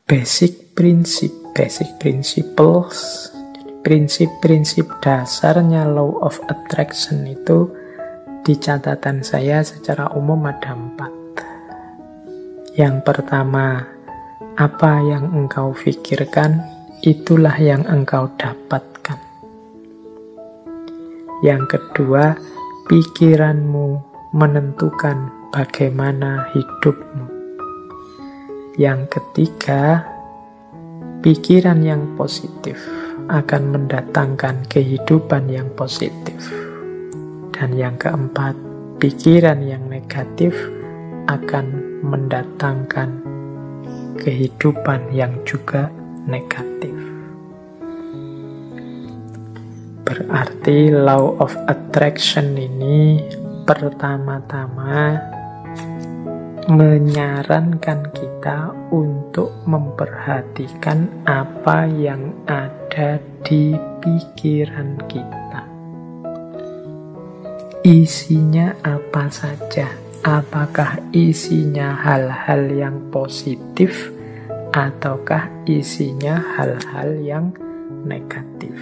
basic principles, prinsip-prinsip dasarnya law of attraction itu di catatan saya secara umum ada 4. Yang pertama, apa yang engkau pikirkan, itulah yang engkau dapatkan. Yang kedua, pikiranmu menentukan bagaimana hidupmu. Yang ketiga, pikiran yang positif akan mendatangkan kehidupan yang positif. Dan yang keempat, pikiran yang negatif akan mendatangkan kehidupan yang juga negatif. Berarti law of attraction ini pertama-tama menyarankan kita untuk memperhatikan apa yang ada di pikiran kita. Isinya apa saja? Apakah isinya hal-hal yang positif ataukah isinya hal-hal yang negatif?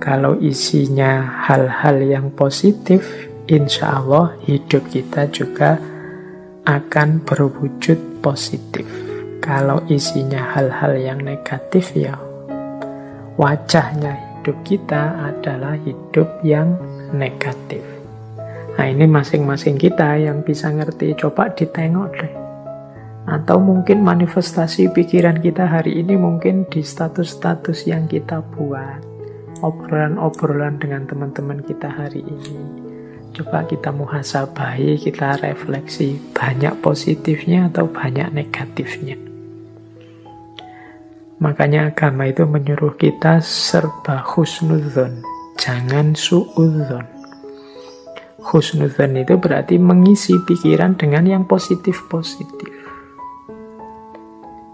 Kalau isinya hal-hal yang positif, insya Allah hidup kita juga akan berwujud positif. Kalau isinya hal-hal yang negatif, ya wajahnya hidup kita adalah hidup yang negatif. Nah, ini masing-masing kita yang bisa ngerti. Coba ditengok deh. Atau mungkin manifestasi pikiran kita hari ini mungkin di status-status yang kita buat, obrolan-obrolan dengan teman-teman kita hari ini. Coba kita muhasabahi, kita refleksi, banyak positifnya atau banyak negatifnya. Makanya agama itu menyuruh kita serba husnudzon, jangan suudzon. Husnudzon itu berarti mengisi pikiran dengan yang positif-positif.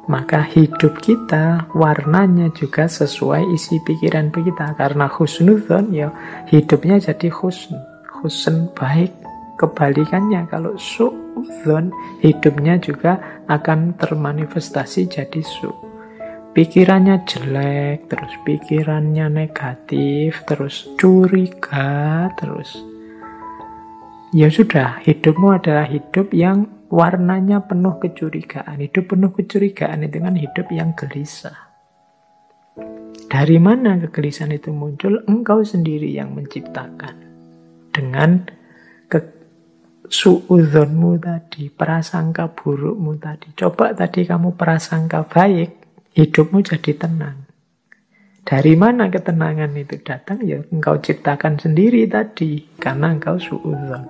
Maka hidup kita warnanya juga sesuai isi pikiran kita. Karena husnudzon, ya hidupnya jadi husn. Husn baik. Kebalikannya, kalau suudzon, hidupnya juga akan termanifestasi jadi su. Pikirannya jelek, terus pikirannya negatif, terus curiga, terus ya sudah, hidupmu adalah hidup yang warnanya penuh kecurigaan. Hidup penuh kecurigaan itu kan hidup yang gelisah. Dari mana kegelisahan itu muncul? Engkau sendiri yang menciptakan. Dengan suudzonmu tadi, prasangka burukmu tadi. Coba tadi kamu prasangka baik, hidupmu jadi tenang. Dari mana ketenangan itu datang? Ya engkau ciptakan sendiri tadi, karena engkau suudzon.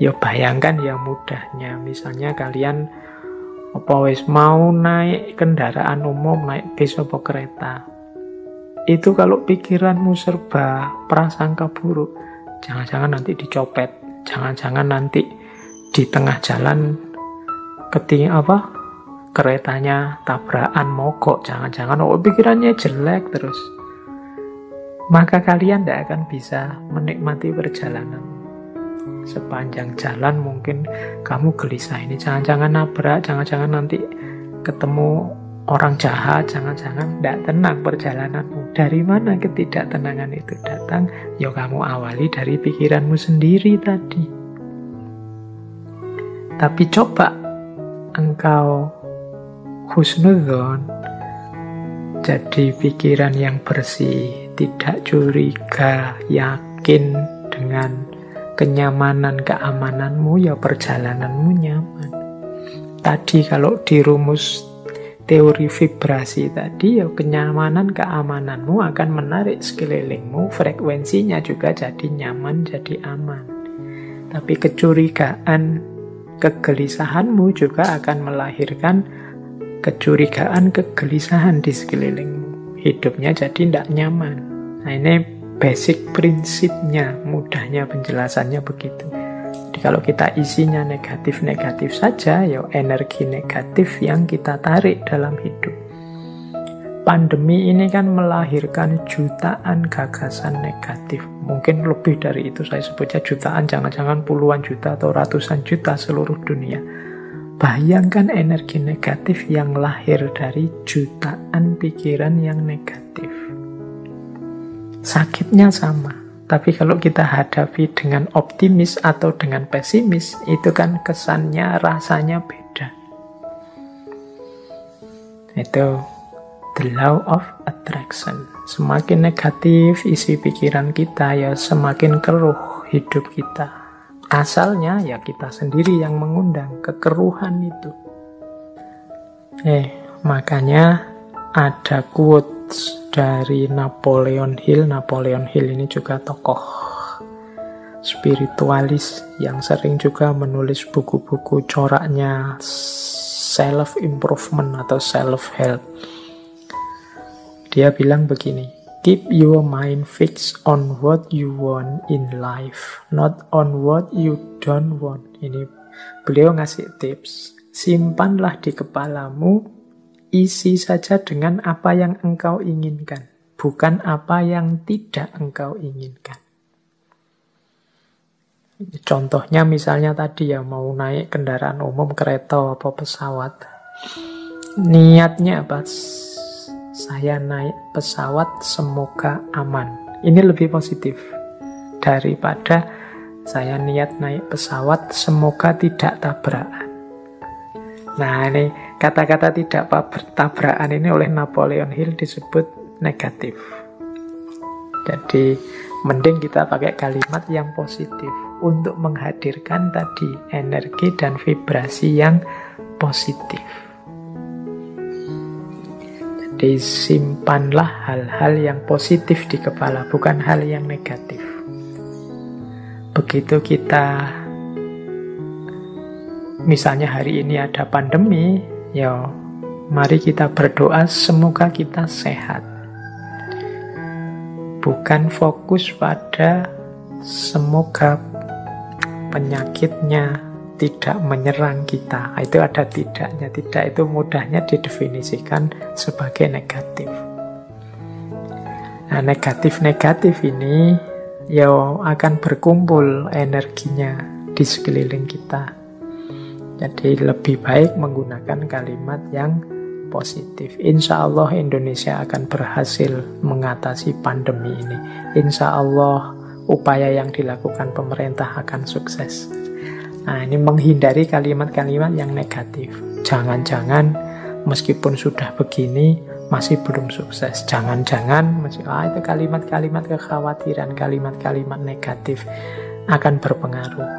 Ya bayangkan ya mudahnya, misalnya kalian mau naik kendaraan umum, naik bis atau kereta. Itu kalau pikiranmu serba prasangka buruk, jangan-jangan nanti dicopet, jangan-jangan nanti di tengah jalan keretanya tabrakan mogok, jangan-jangan pikirannya jelek terus. Maka kalian tidak akan bisa menikmati perjalanan. Sepanjang jalan mungkin kamu gelisah, ini jangan-jangan nabrak, jangan-jangan nanti ketemu orang jahat, jangan-jangan tidak tenang perjalananmu. Dari mana ketidaktenangan itu datang? Ya kamu awali dari pikiranmu sendiri tadi. Tapi coba engkau husnudzon, jadi pikiran yang bersih, tidak curiga, yakin dengan kenyamanan, keamananmu, ya perjalananmu nyaman. Tadi kalau di rumus teori vibrasi tadi, ya kenyamanan, keamananmu akan menarik sekelilingmu, frekuensinya juga jadi nyaman, jadi aman. Tapi kecurigaan, kegelisahanmu juga akan melahirkan kecurigaan, kegelisahan di sekelilingmu. Hidupnya jadi tidak nyaman. Nah, ini basic prinsipnya, mudahnya penjelasannya begitu. Jadi kalau kita isinya negatif-negatif saja, ya energi negatif yang kita tarik dalam hidup. Pandemi ini kan melahirkan jutaan gagasan negatif. Mungkin lebih dari itu, saya sebutnya jutaan, jangan-jangan puluhan juta atau ratusan juta seluruh dunia. Bayangkan energi negatif yang lahir dari jutaan pikiran yang negatif. Sakitnya sama. Tapi kalau kita hadapi dengan optimis atau dengan pesimis, itu kan kesannya, rasanya beda. Itu the law of attraction. Semakin negatif isi pikiran kita, ya semakin keruh hidup kita. Asalnya ya kita sendiri yang mengundang kekeruhan itu. Makanya ada quotes dari Napoleon Hill. Napoleon Hill ini juga tokoh spiritualis yang sering juga menulis buku-buku coraknya self-improvement atau self-help. Dia bilang begini, keep your mind fixed on what you want in life, not on what you don't want. Ini beliau ngasih tips, simpanlah di kepalamu, isi saja dengan apa yang engkau inginkan, bukan apa yang tidak engkau inginkan. Contohnya misalnya tadi ya, mau naik kendaraan umum, kereta atau pesawat. Niatnya apa? Saya naik pesawat semoga aman. Ini lebih positif daripada saya niat naik pesawat semoga tidak tabrakan. Nah, ini kata-kata tidak bertabrakan ini oleh Napoleon Hill disebut negatif. Jadi mending kita pakai kalimat yang positif untuk menghadirkan tadi energi dan vibrasi yang positif. Jadi simpanlah hal-hal yang positif di kepala, bukan hal yang negatif. Begitu kita, misalnya hari ini ada pandemi, ya mari kita berdoa semoga kita sehat. Bukan fokus pada semoga penyakitnya tidak menyerang kita. Itu ada tidaknya. Tidak itu mudahnya didefinisikan sebagai negatif. Nah, negatif-negatif ini ya akan berkumpul energinya di sekeliling kita. Jadi lebih baik menggunakan kalimat yang positif. Insya Allah Indonesia akan berhasil mengatasi pandemi ini. Insya Allah upaya yang dilakukan pemerintah akan sukses. Nah, ini menghindari kalimat-kalimat yang negatif. Jangan-jangan meskipun sudah begini masih belum sukses. Jangan-jangan itu kalimat-kalimat kekhawatiran, kalimat-kalimat negatif akan berpengaruh.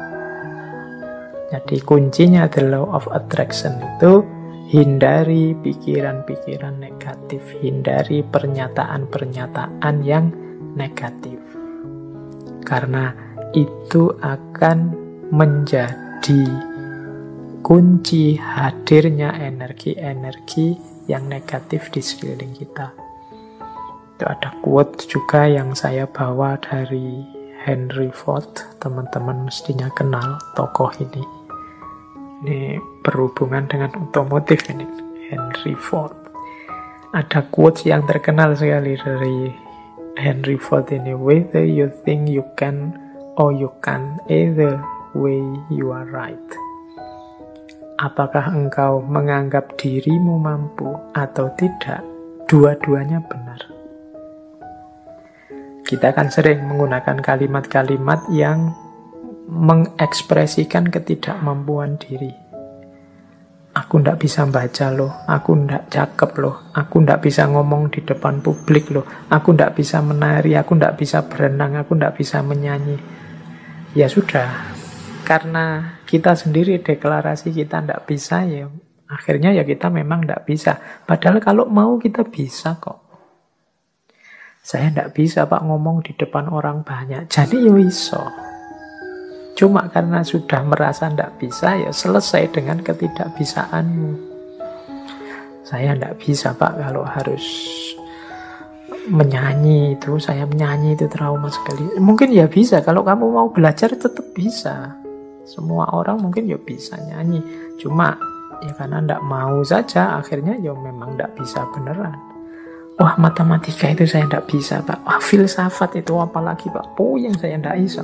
Jadi kuncinya the law of attraction itu hindari pikiran-pikiran negatif, hindari pernyataan-pernyataan yang negatif. Karena itu akan menjadi kunci hadirnya energi-energi yang negatif di sekeliling kita. Itu ada quote juga yang saya bawa dari Henry Ford. Teman-teman mestinya kenal tokoh ini. Ini berhubungan dengan otomotif ini, Henry Ford. Ada quotes yang terkenal sekali dari Henry Ford ini. Whether you think you can or you can, either way you are right. Apakah engkau menganggap dirimu mampu atau tidak, dua-duanya benar. Kita kan sering menggunakan kalimat-kalimat yang mengekspresikan ketidakmampuan diri. Aku ndak bisa baca loh, aku ndak cakep loh, aku ndak bisa ngomong di depan publik loh, aku ndak bisa menari, aku ndak bisa berenang, aku ndak bisa menyanyi. Ya sudah, karena kita sendiri deklarasi kita ndak bisa, ya akhirnya ya kita memang ndak bisa. Padahal kalau mau kita bisa kok. Saya ndak bisa Pak ngomong di depan orang banyak, jadi ya iso. Cuma karena sudah merasa ndak bisa, ya selesai dengan ketidakbisaanmu. Saya ndak bisa Pak kalau harus menyanyi itu, saya menyanyi itu trauma sekali. Mungkin ya bisa, kalau kamu mau belajar tetap bisa. Semua orang mungkin ya bisa nyanyi. Cuma ya karena ndak mau saja, akhirnya ya memang ndak bisa beneran. Wah, matematika itu saya ndak bisa Pak. Wah, filsafat itu apalagi Pak, yang saya ndak bisa.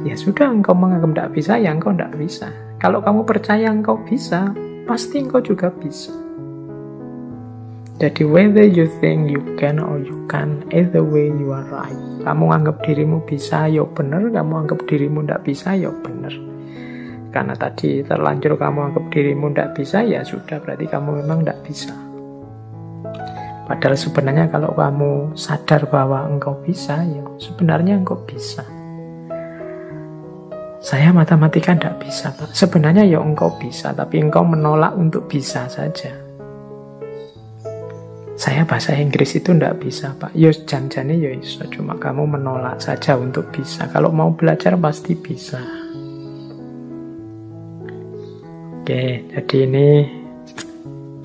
Ya sudah, engkau menganggap ndak bisa, ya engkau ndak bisa. Kalau kamu percaya engkau bisa, pasti engkau juga bisa. Jadi whether you think you can or you can't, either way you are right. Kamu anggap dirimu bisa, ya benar. Kamu anggap dirimu tidak bisa, ya benar. Karena tadi terlanjur kamu anggap dirimu tidak bisa, ya sudah, berarti kamu memang tidak bisa. Padahal sebenarnya kalau kamu sadar bahwa engkau bisa, ya sebenarnya engkau bisa. Saya matematika tidak bisa, Pak. Sebenarnya ya engkau bisa, tapi engkau menolak untuk bisa saja. Saya bahasa Inggris itu tidak bisa, Pak. Ya janjane ya iso, cuma kamu menolak saja untuk bisa. Kalau mau belajar pasti bisa. Oke, jadi ini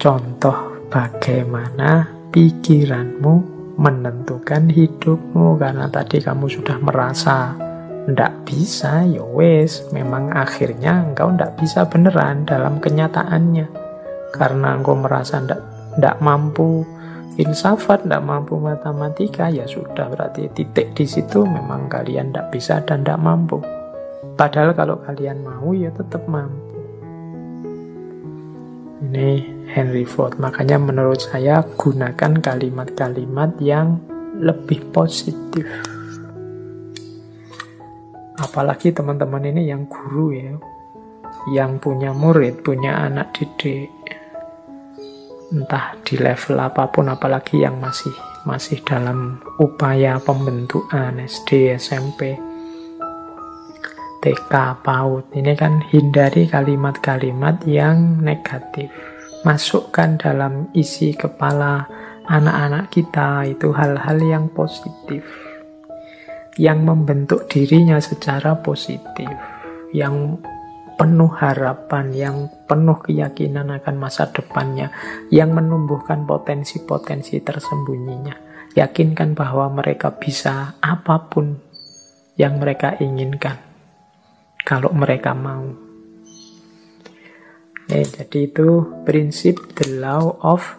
contoh bagaimana pikiranmu menentukan hidupmu. Karena tadi kamu sudah merasa ndak bisa, ya wes, memang akhirnya engkau ndak bisa beneran dalam kenyataannya. Karena engkau merasa ndak mampu filsafat, ndak mampu matematika, ya sudah, berarti titik di situ memang kalian ndak bisa dan ndak mampu. Padahal kalau kalian mau, ya tetap mampu. Ini Henry Ford. Makanya menurut saya gunakan kalimat-kalimat yang lebih positif. Apalagi teman-teman ini yang guru ya, yang punya murid, punya anak didik, entah di level apapun, apalagi yang masih dalam upaya pembentukan SD, SMP, TK, PAUD. Ini kan hindari kalimat-kalimat yang negatif. Masukkan dalam isi kepala anak-anak kita itu hal-hal yang positif, yang membentuk dirinya secara positif, yang penuh harapan, yang penuh keyakinan akan masa depannya, yang menumbuhkan potensi-potensi tersembunyinya. Yakinkan bahwa mereka bisa apapun yang mereka inginkan, kalau mereka mau. Jadi itu prinsip the law of